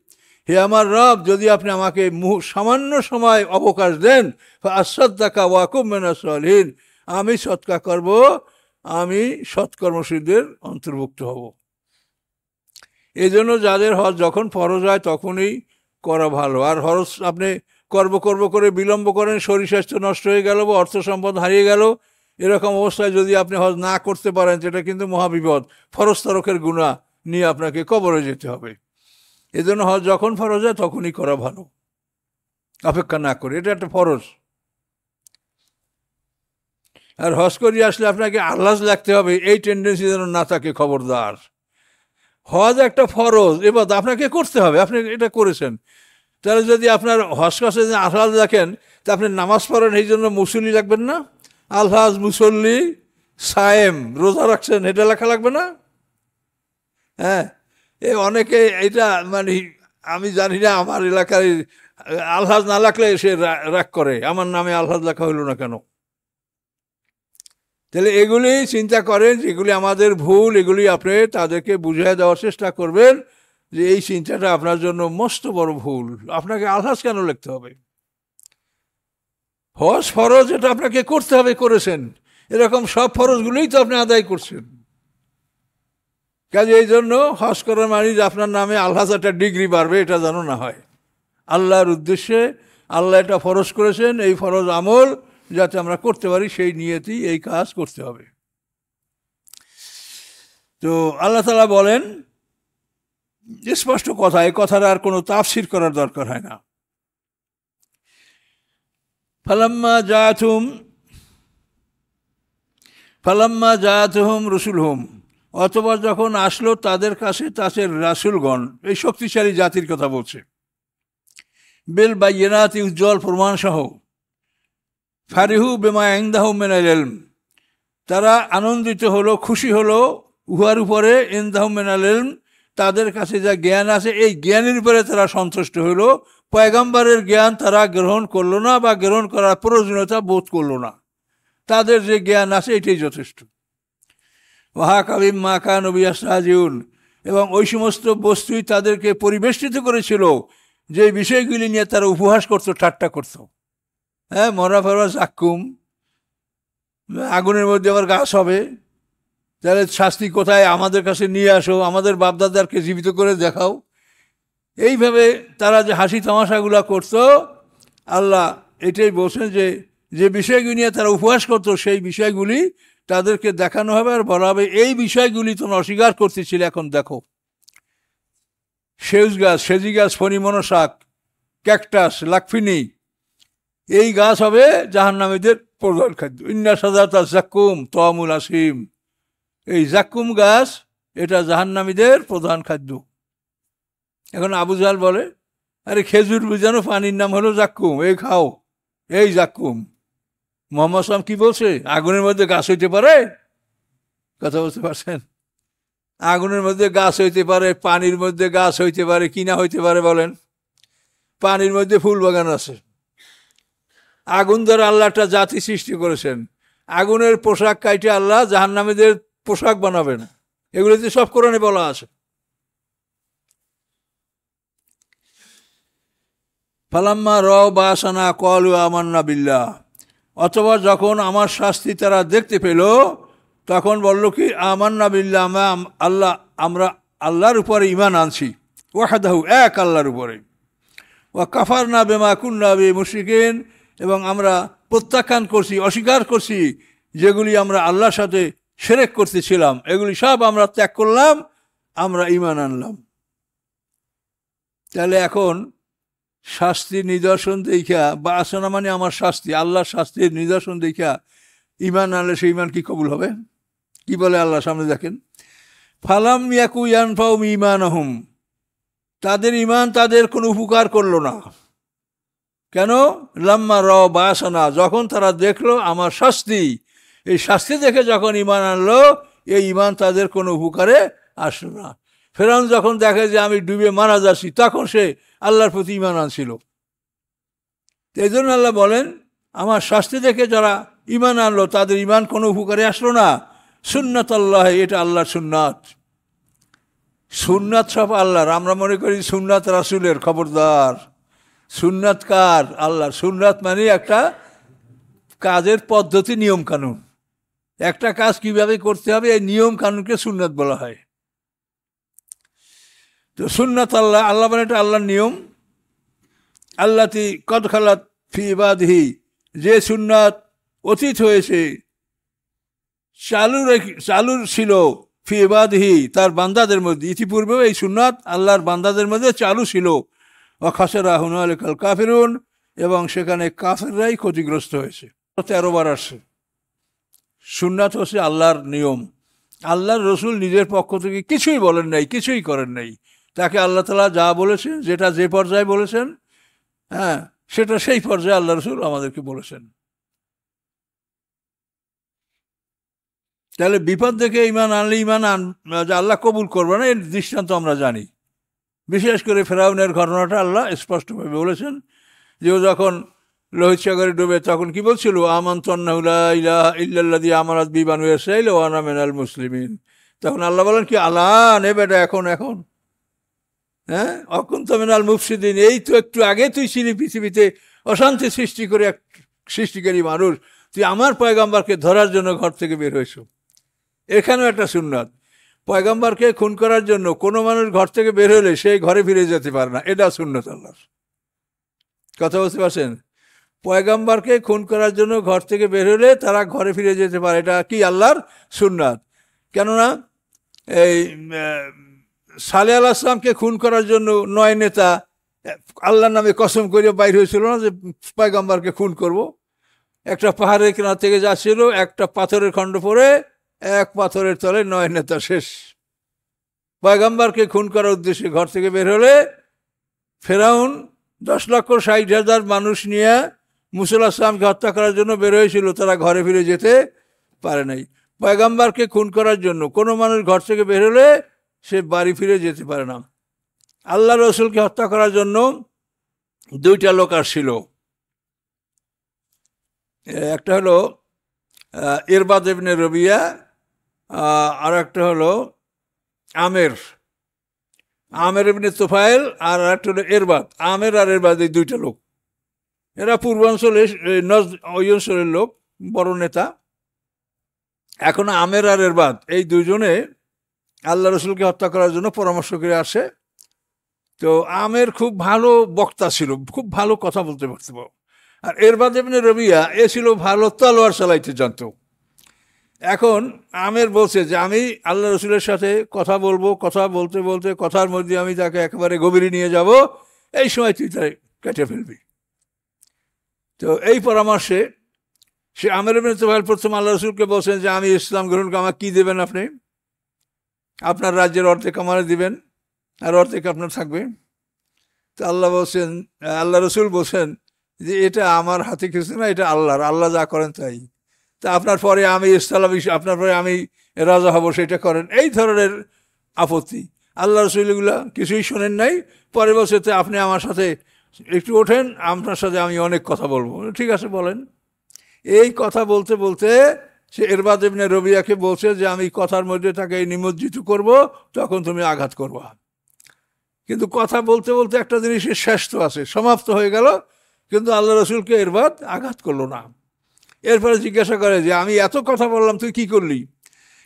A: হে আমার রব, যদি আপনি আমাকে সামান্য সময় অবকাশ দেন, ফাসাদ্দাকা ওয়া কুম মিনাস সালিহিন, আমি সৎকা করব, আমি সৎকর্মশীলদের অন্তর্ভুক্ত হব। এই জন্য যাদের হজ যখন ফরজ হয় তখনই করা ভালো। আর হজ আপনি করব করে বিলম্ব করেন, শরীর স্বাস্থ্য নষ্ট হয়ে গেল বা অর্থ সম্পদ হারিয়ে গেল, এরকম অবস্থায় যদি আপনি হজ না করতে পারেন, সেটা কিন্তু মহাবিপদ, ফরজ তরকের গুনাহ নিয়ে আপনাকে কবরে যেতে হবে। এই জন্য হজ যখন ফরজ হয় তখনই করা ভালো, অপেক্ষা না করে। এটা একটা ফরজ। আর হজ করিয়ে আসলে আপনাকে আল্লাহ লাগতে হবে, এই টেন্ডেন্সি যেন না থাকে, খবরদার। হজ একটা ফরজ, এবার আপনাকে করতে হবে, আপনি এটা করেছেন। তাহলে যদি আপনার হজ কাছে আল্লাহ দেখেন, তা আপনি নামাজ পড়েন, এই জন্য মুসল্লি লাগবেন না? আল্লাহ মুসল্লি সায়েম, রোজা রাখছেন, এটা লেখা লাগবে না? হ্যাঁ, অনেকে এটা মানে, আমি জানি না, আমার এলাকায় আল্লাহ না লাগলে সে রাগ করে, আমার নামে আল্লাহ লেখা হইল না কেন। তাহলে এগুলি চিন্তা করেন, যেগুলি আমাদের ভুল, এগুলি আপনি তাদেরকে বুঝিয়ে দেওয়ার চেষ্টা করবেন যে এই চিন্তাটা আপনার জন্য মস্ত বড় ভুল, আপনাকে আলহাজ কেন লিখতে হবে। হজ ফরজ, এটা আপনাকে করতে হবে, করেছেন, এরকম সব ফরজগুলোই তো আপনি আদায় করছেন। কাজে এই জন্য হজ করার মানে যে আপনার নামে আল্লাহ একটা ডিগ্রি বাড়বে এটা যেন না হয়। আল্লাহর উদ্দেশ্যে আল্লাহ এটা ফরজ করেছেন, এই ফরজ আমল যাতে আমরা করতে পারি সেই নিয়তেই এই কাজ করতে হবে। তো আল্লাহ তাআলা বলেন স্পষ্ট কথা, এই কথার আর কোনো তাফসির করার দরকার হয় না। ফালাম্মা জাআতুহুম রুসুলুহুম, অতঃপর যখন আসলো তাদের কাছে তাদের রাসূলগণ, এই শক্তিশালী জাতির কথা বলছে, বিল বায়্যিনাতি, উজ্জ্বল প্রমাণ সহ, ফারিহু বিমা ইনদাহুম মিনাল ইলম, তারা আনন্দিত হলো, খুশি হলো, উহার উপরে, ইনদাহুম মিনাল ইলম, তাদের কাছে যা জ্ঞান আছে এই জ্ঞানের উপরে তারা সন্তুষ্ট হলো। পয়গম্বরের জ্ঞান তারা গ্রহণ করলো না বা গ্রহণ করার প্রয়োজনীয়তা বোধ করলো না, তাদের যে জ্ঞান আছে এটাই যথেষ্ট। ওয়াহা কাবিম মা কানু বিয়াস্তাহজিউন, এবং ওই সমস্ত বস্তুই তাদেরকে পরিবেষ্টিত করেছিল যে বিষয়গুলি নিয়ে তারা উপহাস করতো, ঠাট্টা করত। হ্যাঁ, মরা ফেরা জাক্কুম, আগুনের মধ্যে আবার গাছ হবে, তাহলে শাস্তি কোথায়, আমাদের কাছে নিয়ে আসো, আমাদের বাপদাদারকে জীবিত করে দেখাও। এইভাবে তারা যে হাসি তামাশাগুলা করত, আল্লাহ এটাই বলছেন যে যে বিষয়গুলি নিয়ে তারা উপহাস করতো সেই বিষয়গুলি তাদেরকে দেখানো হবে আর বলা হবে এই বিষয়গুলি তোমরা অস্বীকার করতেছিলে, এখন দেখো। সেউজ গাছ, সেজি গাছ, ফণিমনো শাক, ক্যাকটাস, লাকফিনি, এই গাছ হবে জাহান্নামীদের প্রধান খাদ্য। ইন্না সাজাতা জাক্কুম তামুল আসিম, এই জাক্কুম গাছ এটা জাহান্নামীদের প্রধান খাদ্য। এখন আবু জাহল বলে, আরে খেজুর বুঝানো পানির নাম হলো জাক্কুম, এই খাও, এই জাক্কুম। মোহাম্মদ সাল্লাম কি বলছে, আগুনের মধ্যে গাছ হইতে পারে? কথা বলতে পারছেন? আগুনের মধ্যে গাছ হইতে পারে, পানির মধ্যে গাছ হইতে পারে, কিনা হইতে পারে বলেন? পানির মধ্যে ফুল বাগান আছে। আগুন দ্বারা আল্লাহ একটা জাতি সৃষ্টি করেছেন, আগুনের পোশাক কাইটে আল্লাহ জাহান্নামীদের পোশাক বানাবেন, এগুলোতে সব কোরআনে বলা আছে। ফালাম্মা রাও বাসানা ক্বালু আমান্না বিল্লাহ, অথবা যখন আমার শাস্তি তারা দেখতে পেল তখন বলল কি, আমান্না বিল্লাহ, আমরা আল্লাহর উপরে ঈমান আনছি, ওয়াহদাহু, এক আল্লাহর উপরে, ওয়া কাফারনা বিমা কুন্না বিহি মুশরিকিন, এবং আমরা প্রত্যাখ্যান করছি, অস্বীকার করছি যেগুলি আমরা আল্লাহর সাথে শিরক করতেছিলাম, এগুলি সব আমরা ত্যাগ করলাম, আমরা ঈমান আনলাম। তাহলে এখন শাস্তির নিদর্শন দেখা, বা আসনা মানে আমার শাস্তি, আল্লাহর শাস্তির নিদর্শন দেখা ঈমান আনলে সেই ঈমান কি কবুল হবে? কি বলে আল্লাহ সামনে দেখেন, ফালাম ইয়াকু ইয়ানফাউহুম ঈমানুহুম, তাদের ঈমান তাদের কোনো উপকার করলো না। কেন? লাম্মা রাও বাসানা, যখন তারা দেখলো আমার শাস্তি, এই শাস্তি দেখে যখন ঈমান আনলো, এই ঈমান তাদের কোনো উপকারে আসলো না। ফেরাউন যখন দেখে যে আমি ডুবে মারা যাচ্ছি, তখন সে আল্লাহর প্রতি ঈমান আনছিল। এই জন্য আল্লাহ বলেন, আমার শাস্তি দেখে যারা ঈমান আনলো তাদের ঈমান কোনো উপকারে আসলো না। সুন্নাত আল্লাহ, এটা আল্লাহর সুন্নাত। সুন্নাত সব আল্লাহর। আমরা মনে করি সুন্নাত রাসূলের, খবরদার। সুন্নাত কার? আল্লাহর। সুন্নাত মানে একটা কাজের পদ্ধতি, নিয়ম কানুন, একটা কাজ কিভাবে করতে হবে এই নিয়ম কানুনকে সুন্নাত বলা হয়। তো সুন্নাত আল্লাহ, আল্লাহ মানে এটা আল্লাহর নিয়ম। আল্লাতি কদ খালাত ফি ইবাদিহি, যে সুন্নাত অতীত হয়েছে, চালু ছিল, ফি ইবাদিহি, তার বান্দাদের মধ্যে, ইতিপূর্বেও এই সুন্নাত আল্লাহর বান্দাদের মধ্যে চালু ছিল। ওয়া খাসারা হুনালিকাল কাফিরুন, এবং সেখানে কাফেররাই ক্ষতিগ্রস্ত হয়েছে। 13 বার আসছে। সুন্নাত হচ্ছে আল্লাহর নিয়ম। আল্লাহর রসুল নিজের পক্ষ থেকে কিছুই বলেন নাই, কিছুই করেন নাই। তাকে আল্লাহ তাআলা যা বলেছেন, যেটা যে পর্যায়ে বলেছেন, হ্যাঁ, সেটা সেই পর্যায়ে আল্লাহ রসুল আমাদেরকে বলেছেন। তাহলে বিপদ দেখে ঈমান আনলে ঈমান যে আল্লাহ কবুল করবে না, এর দৃষ্টান্ত আমরা জানি। বিশেষ করে ফেরাউনের ঘটনাটা আল্লাহ স্পষ্টভাবে বলেছেন যে ও যখন লোহিত সাগরে ডুবে তখন কি বলছিল, আমানতু আন্নাহু লা ইলাহা ইল্লাল্লাযী আমানাত বিহি বানু ইসরাঈল ওয়া আনা মিনাল মুসলিমিন। তখন আল্লাহ বলেন কি, আলান, এ বেটা এখন, হ্যাঁ, অকুনতা মিনাল মুফসিদিন, এই তো একটু আগে তুই ছিলি পৃথিবীতে অশান্তি সৃষ্টি করে সৃষ্টিকারী মানুষ, তুই আমার পয়গম্বরকে ধরার জন্য ঘর থেকে বের হয়েছ। এখানেও একটা সুন্নাত, পয়গম্বরকে খুন করার জন্য কোনো মানুষ ঘর থেকে বের হলে সেই ঘরে ফিরে যেতে পারে না, এটা সুন্নত আল্লাহর। কথা বুঝতে পারছেন? পয়গম্বরকে খুন করার জন্য ঘর থেকে বের হলে তারা ঘরে ফিরে যেতে পারে, এটা কি আল্লাহর সুন্নাত। কেননা এই সালেহ আলাইহিস সালামকে খুন করার জন্য 9 নেতা আল্লাহর নামে কসম করে বাইর হয়েছিল না যে পয়গম্বরকে খুন করব। একটা পাহাড়ের কিনার থেকে যাচ্ছিল, একটা পাথরের খণ্ড পড়ে এক পাথরের তলে 9 নেতা শেষ। পয়গম্বরকে খুন করার উদ্দেশ্যে ঘর থেকে বের হলে ফেরাউন 10,60,000 মানুষ নিয়ে মুসা আলাইহিস সালামকে হত্যা করার জন্য বের হয়েছিল, তারা ঘরে ফিরে যেতে পারে নাই। পয়গম্বরকে খুন করার জন্য কোনো মানুষ ঘর থেকে বের হলে সে বাড়ি ফিরে যেতে পারে না। আল্লাহ রসুলকে হত্যা করার জন্য 2টা লোক আসছিল, একটা হলো ইরবাদ ইবনে রবিয়া, আর একটা হলো আমের ইবনে তুফাইল, আর একটা হলো ইরবাদ। আমের আর ইরবাদ, এই 2টা লোক, এরা পূর্বাঞ্চলে ওই অঞ্চলের লোক, বড় নেতা। এখন আমের আর ইরবাদ এই 2জনে আল্লাহ রসুলকে হত্যা করার জন্য পরামর্শ করে আসে। তো আমের খুব ভালো বক্তা ছিল, খুব ভালো কথা বলতে পারত। আর ইরবাদ ইবনে রবিয়া এ ছিল ভালো তলোয়ার চালাইতে জানত। এখন আমের বলছে যে আমি আল্লাহ রসুলের সাথে কথা বলবো, কথা বলতে বলতে কথার মধ্যে আমি তাকে একেবারে গভীরে নিয়ে যাব, এই সময় তুই তাই কেটে ফেলবি। তো এই পরামর্শে সে আমের ইবনে তুফাইল প্রথম আল্লাহ রসুলকে বলছেন যে আমি ইসলাম গ্রহণ করে আমাকে কী দেবেন আপনি? আপনার রাজ্যের অর্ধেক আমারে দিবেন আর অর্ধেক আপনার থাকবে। তো আল্লাহ রসুল বলছেন যে এটা আমার হাতে কিছু না, এটা আল্লাহর, আল্লাহ যা করেন তাই। তা আপনার পরে আমি আপনার পরে আমি রাজা হব, সেটা করেন। এই ধরনের আপত্তি আল্লাহ রসুল এগুলা কিছুই শোনেন নাই। পরে বলছে তো আপনি আমার সাথে একটু ওঠেন, আপনার সাথে আমি অনেক কথা বলবো। ঠিক আছে বলেন। এই কথা বলতে বলতে সে ইরবাদ ইবনে রবিয়াকে বলছে যে আমি কথার মধ্যে তাকে নিমজ্জিত করব, তখন তুমি আঘাত করবা। কিন্তু কথা বলতে বলতে একটা জিনিসের শেষ তো আছে, সমাপ্ত হয়ে গেল, কিন্তু আল্লাহ রসুলকে ইরবাদ আঘাত করলো না। এরপরে জিজ্ঞাসা করে যে আমি এত কথা বললাম, তুই কি করলি?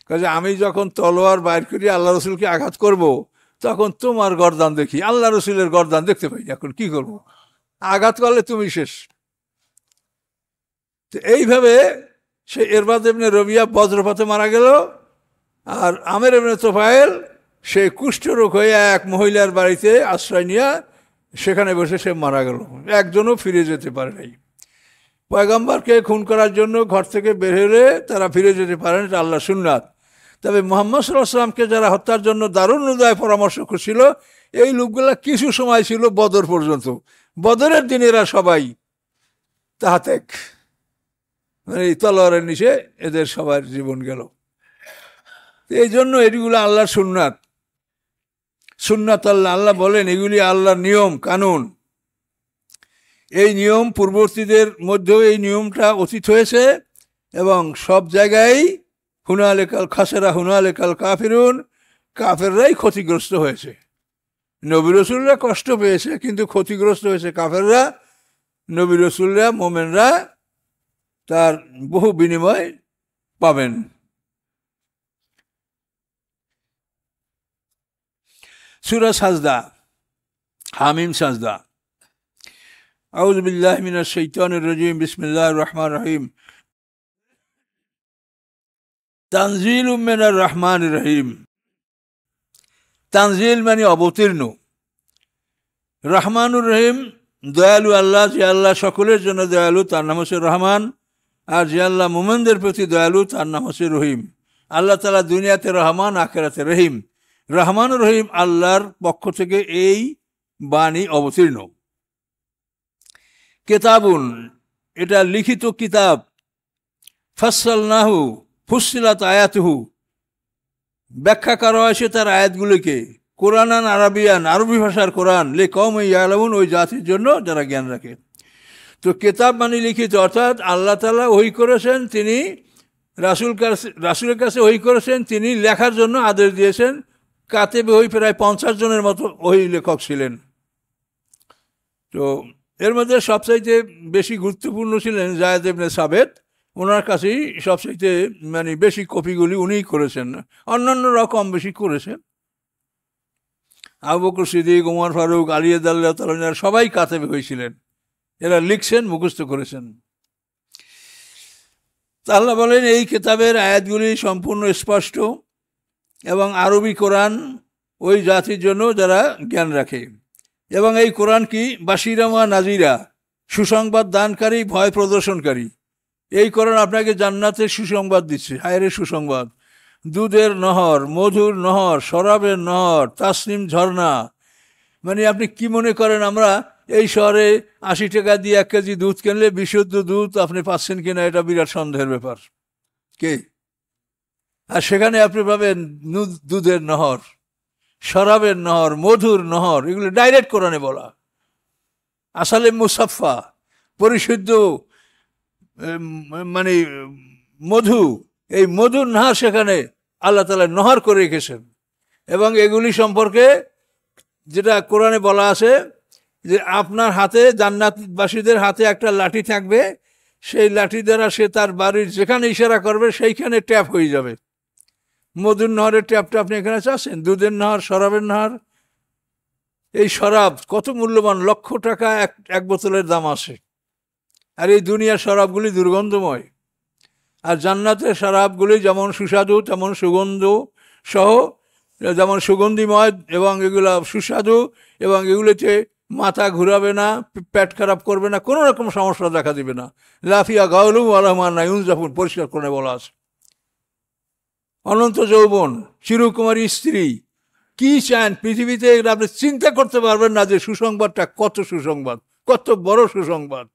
A: কাজে আমি যখন তলোয়ার বাইর করি আল্লাহ রসুলকে আঘাত করব, তখন তোমার গর্দান দেখি, আল্লাহ রসুলের গর্দান দেখতে পাই, এখন কি করব? আঘাত করলে তুমি শেষ। তো এইভাবে সে ইরবাদ ইবনে রবিয়া বজ্রপাতে মারা গেল। আর আমের ইবনে তুফাইল সে কুষ্ঠরোগ হয়ে এক মহিলার বাড়িতে আশ্রয় নিয়ে সেখানে বসে সে মারা গেল, একজনও ফিরে যেতে পারে নাই। পয়গম্বরকে খুন করার জন্য ঘর থেকে বের হলে তারা ফিরে যেতে পারেন, এটা আল্লাহ সুন্নাত। তবে মুহাম্মদ সাল্লাল্লাহু আলাইহি ওয়াসাল্লামকে যারা হত্যার জন্য দারুণ উদয় পরামর্শ করছিল, এই লোকগুলা কিছু সময় ছিল বদর পর্যন্ত। বদরের দিন এরা সবাই তাহাতেক, মানে এই তলোয়ারের নিচে এদের সবার জীবন গেল। এই জন্য এগুলো আল্লাহর সুন্নাত, সুন্নাত আল্লাহ বলেন এগুলি আল্লাহর নিয়ম কানুন। এই নিয়ম পূর্ববর্তীদের মধ্যেও এই নিয়মটা অতীত হয়েছে, এবং সব জায়গায় হুনালিকাল খাসেরা হুনালিকাল কাফিরুন, কাফেররাই ক্ষতিগ্রস্ত হয়েছে। নবী রসুলরা কষ্ট পেয়েছে, কিন্তু ক্ষতিগ্রস্ত হয়েছে কাফেররা। নবী রসুলরা মোমেনরা তার বহু বিনিময় পাবেন। সূরা সাজদা, হামিম সাজদা। আউযু বিল্লাহি মিনাশ শাইতানির রাজিম, বিসমিল্লাহির রহমানির রহিম। তানজিলুম মিনার রহমানির রহিম। তানজিল মানে অবতীর্ণ, রহমানুর রহিম দয়ালু আল্লাহ, যে আল্লাহ সকলের জন্য দয়ালু তার নাম হচ্ছে রহমান, আর যে আল্লাহ মুমিনদের প্রতি দয়ালু তার নাম হচ্ছে রহিম। আল্লাহ তাআলা দুনিয়াতে রহমান, আখিরাতে রহিম। রহমানুর রহিম আল্লাহর পক্ষ থেকে এই বাণী অবতীর্ণ। কিতাবুন, এটা লিখিত কিতাব। ফাসসালনাহু ফুসসিলাত আয়াতুহু, ব্যাখ্যা করা হয়েছে তার আয়াতগুলিকে। কোরআনান আরবিয়ান, আরবি ভাষার কোরআন। লিকাওমিন ইয়ালামুন, ওই জাতির জন্য যারা জ্ঞান রাখে। তো কিতাব মানে লিখিত, অর্থাৎ আল্লাহ তাআলা ওহী করেছেন, তিনি রাসূলের কাছে ওহী করেছেন, তিনি লেখার জন্য আদেশ দিয়েছেন। কাতেবে ওহী প্রায় 50 জনের মতো ওহী লেখক ছিলেন। তো এর মধ্যে সবচাইতে বেশি গুরুত্বপূর্ণ ছিলেন যায়েদ ইবনে সাবিত। ওনার কাছেই সবচাইতে মানে বেশি কপিগুলি উনিই করেছেন, অন্যান্যরাও কম বেশি করেছেন। আবু বকর সিদ্দিক, ওমর ফারুক, আলী রাদিয়াল্লাহু তাআলা সবাই কাতেবে হয়েছিলেন, এরা লিখছেন, মুখস্থ করেছেন। আল্লাহ বলেন এই কিতাবের আয়াতগুলি সম্পূর্ণ স্পষ্ট এবং আরবি কোরআন ওই জাতির জন্য যারা জ্ঞান রাখে। এবং এই কোরআন কি বাশিরা ওয়া নাজিরা, সুসংবাদ দানকারী, ভয় প্রদর্শনকারী। এই কোরআন আপনাকে জান্নাতের সুসংবাদ দিচ্ছে, হায়রের সুসংবাদ। দুধের নহর, মধুর নহর, শরাবের নহর, তাসনিম ঝর্ণা। মানে আপনি কি মনে করেন আমরা এই শহরে 80 টাকা দিয়ে 1 কেজি দুধ কিনলে বিশুদ্ধ দুধ আপনি পাচ্ছেন কিনা, এটা বিরাট সন্দেহের ব্যাপার। কে? আর সেখানে আপনি পাবেন দুধের নহর, শরাবের নহর, মধুর নহর, এগুলো ডাইরেক্ট কোরআনে বলা। আসলে মুসাফা, পরিশুদ্ধ মানে মধু, এই মধুর নহর সেখানে আল্লাহ তাআলা নহর করে রেখেছেন। এবং এগুলি সম্পর্কে যেটা কোরআনে বলা আছে যে আপনার হাতে, জান্নাতবাসীদের হাতে একটা লাঠি থাকবে, সেই লাঠি দ্বারা সে তার বাড়ির যেখানে ইশারা করবে সেইখানে ট্যাপ হয়ে যাবে। মধুর নহরের ট্যাপটা আপনি এখানে চাচ্ছেন, দুধের নহর, শরাবের নহর। এই শরাব কত মূল্যবান, লক্ষ টাকা এক বোতলের দাম আসে। আর এই দুনিয়ার শরাবগুলি দুর্গন্ধময়। আর জান্নাতের শরাবগুলি যেমন সুস্বাদু তেমন সুগন্ধ সহ, যেমন সুগন্ধিময় এবং এগুলো সুস্বাদু, এবং এগুলিতে মাথা ঘুরাবে না, পেট খারাপ করবে না, কোনো রকম সমস্যা দেখা দিবে না। লাফিয়া গাউলু আলহমান ইউনজাফুন, পরিষ্কার করে বলা আছে। অনন্ত যৌবন, চিরকুমারী স্ত্রী, কি চান পৃথিবীতে আপনি চিন্তা করতে পারবেন না যে সুসংবাদটা কত সুসংবাদ, কত বড় সুসংবাদ।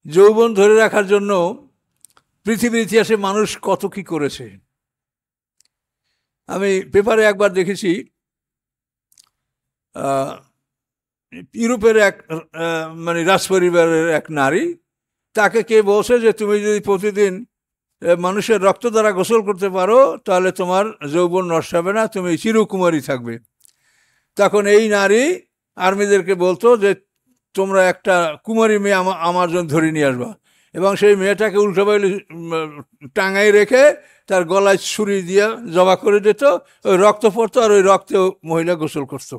A: যৌবন ধরে রাখার জন্য পৃথিবীর ইতিহাসে মানুষ কত কি করেছে। আমি পেপারে একবার দেখেছি, ইউরোপের এক মানে রাজপরিবারের এক নারী, তাকে কে বলছে যে তুমি যদি প্রতিদিন মানুষের রক্ত দ্বারা গোসল করতে পারো তাহলে তোমার যৌবন নষ্ট হবে না, তুমি চিরকুমারী থাকবে। তখন এই নারী আর্মিদেরকে বলতো যে তোমরা একটা কুমারী মেয়ে আমার জন্য ধরে নিয়ে আসবা, এবং সেই মেয়েটাকে উল্টোপাল্টা টাঙাই রেখে তার গলায় ছুরি দিয়ে জবা করে দিত, ওই রক্ত পড়তো আর ওই রক্তে মহিলা গোসল করত।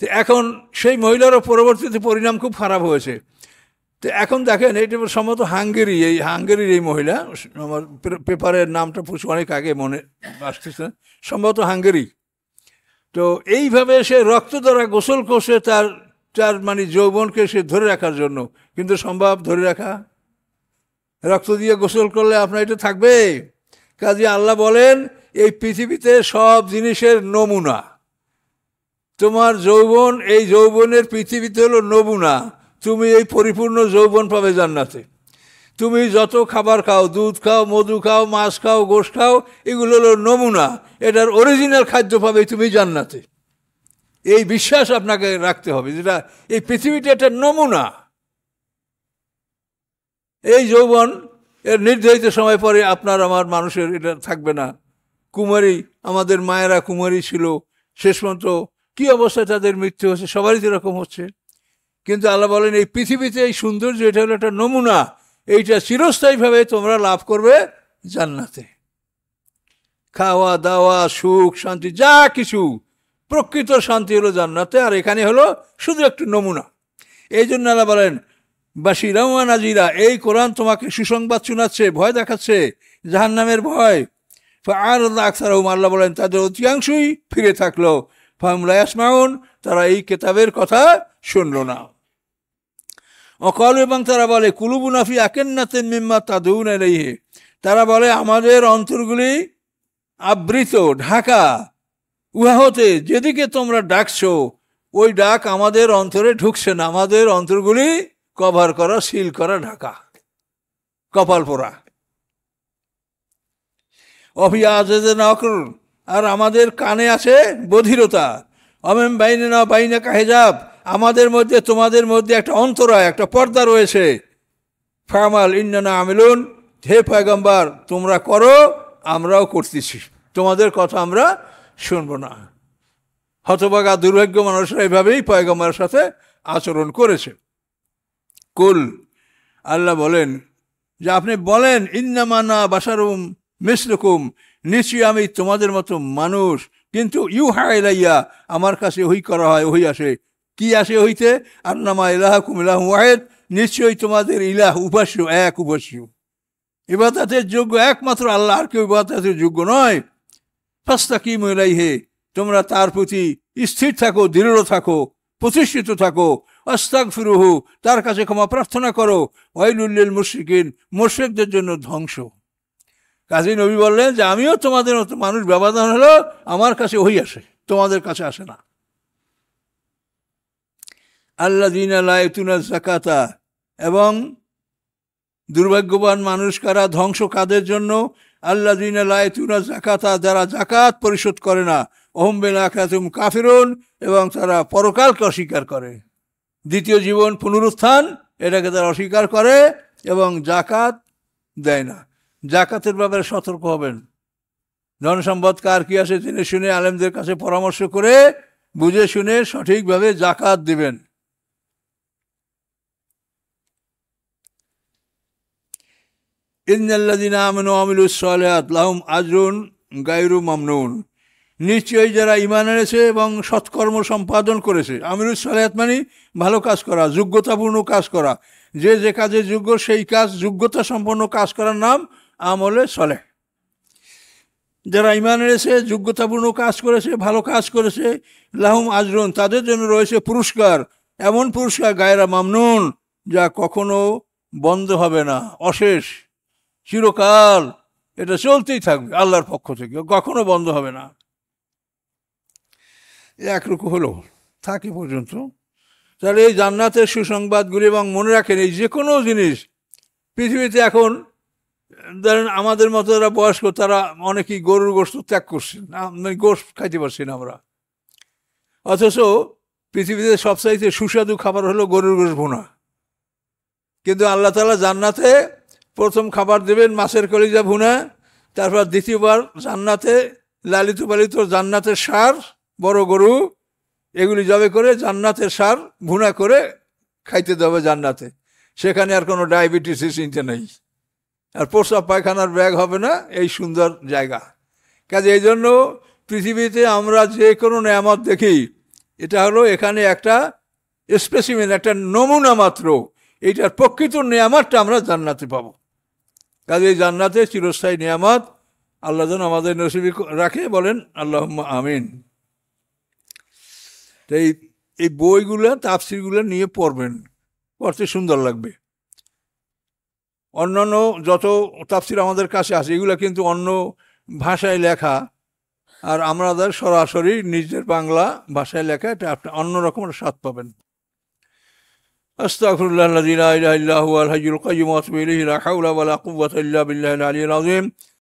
A: তো এখন সেই মহিলারও পরবর্তীতে পরিণাম খুব খারাপ হয়েছে। তো এখন দেখেন এটা সম্ভবত হাঙ্গেরির এই মহিলা, আমার পেপারের নামটা অনেক আগে মনে আসতেছে, সম্ভবত হাঙ্গেরি। তো এইভাবে সে রক্ত দ্বারা গোসল করছে তার মানে যৌবনকে সে ধরে রাখার জন্য। কিন্তু সম্ভব ধরে রাখা? রক্ত দিয়ে গোসল করলে আপনার এটা থাকবে? কাজে আল্লাহ বলেন এই পৃথিবীতে সব জিনিসের নমুনা। তোমার যৌবন, এই যৌবনের পৃথিবীতে হলো নমুনা। তুমি এই পরিপূর্ণ যৌবন পাবে জান্নাতে। তুমি যত খাবার খাও, দুধ খাও, মধু খাও, মাছ খাও, গোশ খাও, এগুলো হলো নমুনা। এটার অরিজিনাল খাদ্য পাবে তুমি জান্নাতে। এই বিশ্বাস আপনাকে রাখতে হবে, যেটা এই পৃথিবীটা একটা নমুনা। এই যৌবন এর নির্ধারিত সময় পরে আপনার আমার মানুষের এটা থাকবে না। কুমারী, আমাদের মায়েরা কুমারী ছিল, শেষ পর্যন্ত কী অবস্থায় তাদের মৃত্যু হচ্ছে, সবারই তো এরকম হচ্ছে। কিন্তু আল্লাহ বলেন এই পৃথিবীতে এই সৌন্দর্য, এটা হলো একটা নমুনা, এইটা চিরস্থায়ীভাবে তোমরা লাভ করবে জান্নাতে। খাওয়া দাওয়া, সুখ শান্তি, যা কিছু প্রকৃত শান্তি হলো জান্নাতে, আর এখানে হলো শুধু একটু নমুনা। এই জন্য আল্লাহ বলেন বাশিরা ওয়া নাজিরা, এই কোরআন তোমাকে সুসংবাদ শোনাচ্ছে, ভয় দেখাচ্ছে, জাহান্নামের ভয়। আকসারহুম, আল্লাহ বলেন তাদের অধিকাংশই ফিরে থাকলো, ফাহুম লা ইয়াসমাউন, তারা এই কিতাবের কথা শুনল না। অকাল, এবং তারা বলে কুলুবুনা ফি আকিন্নাতিন মিম্মা তাদউনা ইলাইহি, তারা বলে আমাদের অন্তরগুলি আবৃত, ঢাকা, উহা হতে যেদিকে তোমরা ডাকছো ওই ডাক আমাদের অন্তরে ঢুকছে না। আমাদের অন্তরগুলি কভার করা, সিল করা, ঢাকা, কপাল পোড়া। অফিয়া আজেদে নকল, আর আমাদের কানে আছে বধিরতা। অমেম বাইনে না বাইনা কাহেজাব, আমাদের মধ্যে তোমাদের মধ্যে একটা অন্তরায়, একটা পর্দা রয়েছে। ফামাল ইন্নানা আমিলুন, হে পয়গম্বর তোমরা করো, আমরাও করতেছি, তোমাদের কথা আমরা শুনবো না। হতভাগা দুর্ভাগ্য মানুষরা এভাবেই পয়গম্বরের সাথে আচরণ করেছে। কুল, আল্লাহ বলেন যে আপনি বলেন, ইন্নামানা বাশারুম মিসলুকুম, নিশ্চয়ই আমি তোমাদের মতো মানুষ, কিন্তু ইউহা ইলাইয়া, আমার কাছে ওহী করা হয়, ওহী আসে। কি আসে হইতে? আন্নামা ইলাহুকুম ইলাহুন ওয়াহিদ, নিশ্চয়ই তোমাদের ইলাহ উপাস্য, এক উপাস্য, ইবাদতের যোগ্য একমাত্র আল্লাহ, আর কেউ ইবাদতের যোগ্য নয়। ফাস্তাকিমু ইলাইহি, তোমরা তার প্রতি স্থির থাকো, দৃঢ় থাকো, প্রতিষ্ঠিত থাকো। আস্তাগফিরুহু, তার কাছে ক্ষমা প্রার্থনা করো। ওয়াইলুল লিল মুশরিকিন, মুশরিকদের জন্য ধ্বংস। কাজী নবী বললেন যে আমিও তোমাদের মতো মানুষ, ব্যবধান হলো আমার কাছে ওহী আসে, তোমাদের কাছে আসে না। আল্লাযীনা লা ইউতুনা যাকাতা, এবং দুর্ভাগ্যবান মানুষ কারা, ধ্বংস কাদের জন্য? আল্লাযীনা লা ইউতুনা যাকাতা, যারা যাকাত পরিশোধ করে না। ওহুম বিল আখিরাতি হুম কাফিরুন, এবং তারা পরকালকে অস্বীকার করে, দ্বিতীয় জীবন, পুনরুত্থান, এটাকে তারা অস্বীকার করে এবং যাকাত দেয় না। যাকাতের ব্যাপারে সতর্ক হবেন। ধন সম্পদ কার কি আছে জেনে শুনে আলেমদের কাছে পরামর্শ করে বুঝে শুনে সঠিকভাবে যাকাত দিবেন। ইন্নাল্লাযীনা আমানু ওয়া আমিলুস সালিহাত লাহুম আজরুন গায়রু মামনুন, নিশ্চয়ই যারা ঈমান এনেছে এবং সৎকর্ম সম্পাদন করেছে। আমিলুস সালিহাত মানে ভালো কাজ করা, যোগ্যতাপূর্ণ কাজ করা। যে যে কাজে যোগ্য সেই কাজ, যোগ্যতা সম্পন্ন কাজ করার নাম আমলে সালেহ। যারা ঈমান এনেছে, যোগ্যতাপূর্ণ কাজ করেছে, ভালো কাজ করেছে, লাহুম আজরুন, তাদের জন্য রয়েছে পুরস্কার, এমন পুরস্কার গায়রা মামনুন, যা কখনো বন্ধ হবে না, অশেষ, চিরকাল এটা চলতেই থাকবে আল্লাহর পক্ষ থেকে, কখনো বন্ধ হবে না। একরকম হলো থাকে পর্যন্ত। তাহলে এই জান্নাতের সুসংবাদগুলি, এবং মনে রাখেন এই যে কোনো জিনিস পৃথিবীতে এখন, ধরেন আমাদের মতো যারা বয়স্ক তারা অনেকেই গরুর গোশত ত্যাগ করছেন, গোশত খাইতে পারছি না আমরা, অথচ পৃথিবীতে সবচাইতে সুস্বাদু খাবার হলো গরুর গোশত ভুনা। কিন্তু আল্লাহ তাআলা জান্নাতে প্রথম খাবার দেবেন মাছের কলিজা ভুনা, তারপর দ্বিতীয়বার জান্নাতে লালিত পালিত জান্নাতের ষাঁড়, বড় গরু, এগুলি জবে করে জান্নাতের ষাঁড় ভুনা করে খাইতে দেবে জান্নাতে। সেখানে আর কোনো ডায়াবেটিসের চিন্তা নেই, আর প্রস্রাব পায়খানার ব্যাগ হবে না, এই সুন্দর জায়গা। কাজে এই জন্য পৃথিবীতে আমরা যে কোনো নেয়ামত দেখি, এটা হলো এখানে একটা স্পেসিমেন, একটা নমুনা মাত্র। এইটার প্রকৃত নেয়ামতটা আমরা জান্নাতে পাবো। কাজে এই জান্নাতে চিরস্থায়ী নেয়ামত আল্লাহ যেন আমাদের নসিব রাখে, বলেন আল্লাহুম্মা আমিন। তো এই বইগুলো, তাফসিরগুলো নিয়ে পড়বেন, পড়তে সুন্দর লাগবে। অন্যান্য যত তাফসির আমাদের কাছে আছে এগুলো কিন্তু অন্য ভাষায় লেখা, আর আমাদের সরাসরি নিজের বাংলা ভাষায় লেখা, এটা আপনি অন্যরকম স্বাদ পাবেন। আস্তাগফিরুল্লাহ আল্লাযী লা ইলাহা ইল্লা হুয়াল হাইয়ুল কাইয়্যুম ওয়া আতুবু ইলাইহি, লা হাওলা ওয়া লা কুওয়াতা ইল্লা বিল্লাহিল আলিয়্যিল আযীম।